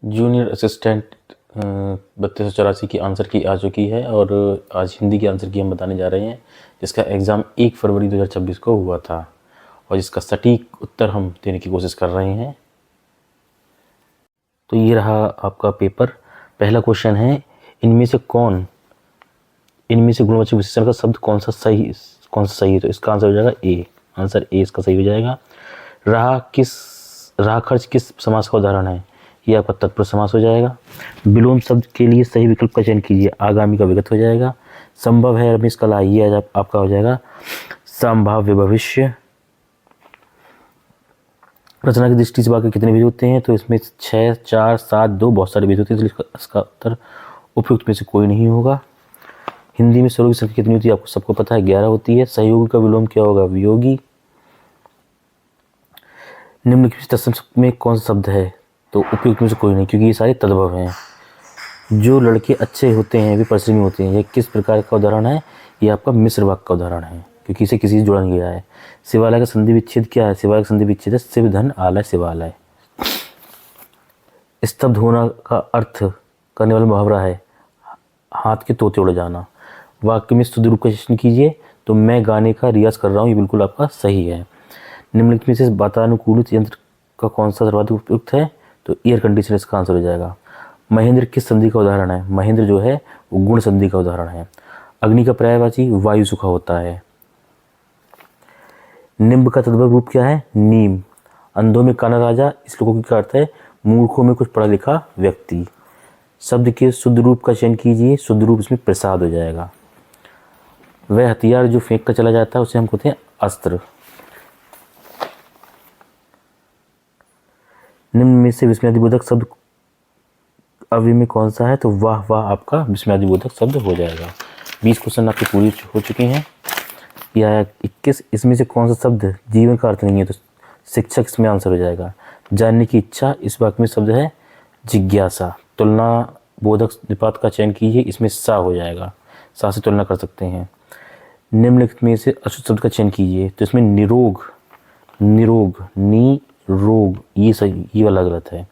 Junior assistant 3284 की answer की आ चुकी है और आज हिंदी की आंसर की हम बताने जा रहे हैं, जिसका एग्ज़ाम 1 फरवरी 2026 को हुआ था और जिसका सटीक उत्तर हम देने की कोशिश कर रहे हैं। तो ये रहा आपका पेपर। पहला क्वेश्चन है, इनमें से गुणवाचक विशेषण का शब्द कौन सा सही है? तो इसका आंसर हो जाएगा ए। आंसर ए इसका सही हो जाएगा। राह खर्च किस समास का उदाहरण है? ये आपका तत्पुरुष समास हो जाएगा। विलोम शब्द के लिए सही विकल्प का चयन कीजिए। आगामी का विगत हो जाएगा। संभव है रमेश कला, ये आज आपका हो जाएगा संभाव्य भविष्य। रचना की दृष्टि से वाक्य कितने भेद होते हैं? तो इसमें 6, 4, 7, 2 बहुत सारे भेद होते हैं, तो इसका उत्तर उपयुक्त में से कोई नहीं होगा। हिंदी में स्वरों की संख्या कितनी होती है? आपको सबको पता है, 11 होती है। सहयोगी का विलोम क्या होगा? वियोगी। निम्नलिखित तत्सम में कौन सा शब्द है? तो उपयुक्त में से कोई नहीं, क्योंकि ये सारे तद्भव हैं। जो लड़के अच्छे होते हैं वे परिश्रमी होते हैं, यह किस प्रकार का उदाहरण है? ये आपका मिश्र वाक्य का उदाहरण है, क्योंकि इसे किसी से जोड़ा नहीं गया है। शिवालय का संधि विच्छेद क्या है? शिवालय का संधि विच्छेद है शिव धन आलय शिवालय। स्तब्ध होना का अर्थ करने वाला मुहावरा है हाथ के तोते उड़ जाना। वाक्य में शुद्ध रूप का चयन कीजिए। तो मैं गाने का रियाज कर रहा हूँ, ये बिल्कुल आपका सही है। निम्नलिखित में से वातानुकूलित यंत्र का कौन सा सर्वाधिक उपयुक्त है? तो एयर कंडीशनर इसका आंसर हो जाएगा। महेंद्र किस संधि का उदाहरण है? महेंद्र जो है वो गुण संधि का उदाहरण है। अग्नि का पर्यायवाची वायु सुखा होता है। निम्ब का तद्भव रूप क्या है? नीम। अंधों में काना राजा, इस श्लोकों का अर्थ है मूर्खों में कुछ पढ़ा लिखा व्यक्ति। शब्द के शुद्ध रूप का चयन कीजिए। शुद्ध रूप इसमें प्रसाद हो जाएगा। वह हथियार जो फेंक कर चला जाता है उसे हम कहते हैं अस्त्र। निम्न में से विस्मयादिबोधक शब्द अवयव में कौन सा है? तो वाह वाह आपका विस्मयादिबोधक शब्द हो जाएगा। 20 क्वेश्चन आपके पूरी हो चुके हैं। या 21, इसमें से कौन सा शब्द जीवन का अर्थ नहीं है? तो शिक्षक इसमें आंसर हो जाएगा। जानने की इच्छा, इस वाक्य में शब्द है जिज्ञासा। तुलना बोधक निपात का चयन कीजिए, इसमें सा हो जाएगा, सा से तुलना कर सकते हैं। निम्नलिखित में से अशुद्ध शब्द का चयन कीजिए। तो इसमें निरोग, ये सही, ये वाला गलत है।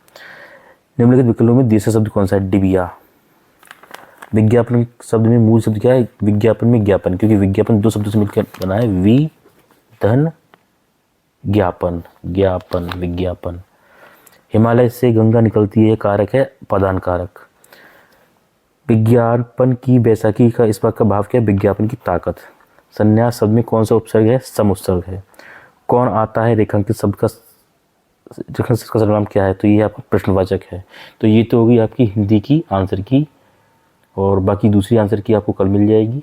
निम्नलिखित विकल्पों में दूसरा शब्द कौन सा है? डिबिया। विज्ञापन शब्द में मूल शब्द क्या है? विज्ञापन में ज्ञापन, क्योंकि विज्ञापन 2 शब्दों से मिलकर बना है, वि धन ज्ञापन, विज्ञापन। हिमालय से गंगा निकलती है, कारक है पदान कारक। विज्ञापन की बैसाखी का इस वाक्य का भाव क्या है? विज्ञापन की ताकत। संन्यास शब्द में कौन सा उपसर्ग है? सम उपसर्ग है। कौन आता है? रेखांकित शब्द का सर्वनाम क्या है? तो ये आपका प्रश्नवाचक है। तो ये तो होगी आपकी हिंदी की आंसर की, और बाकी दूसरी आंसर की आपको कल मिल जाएगी।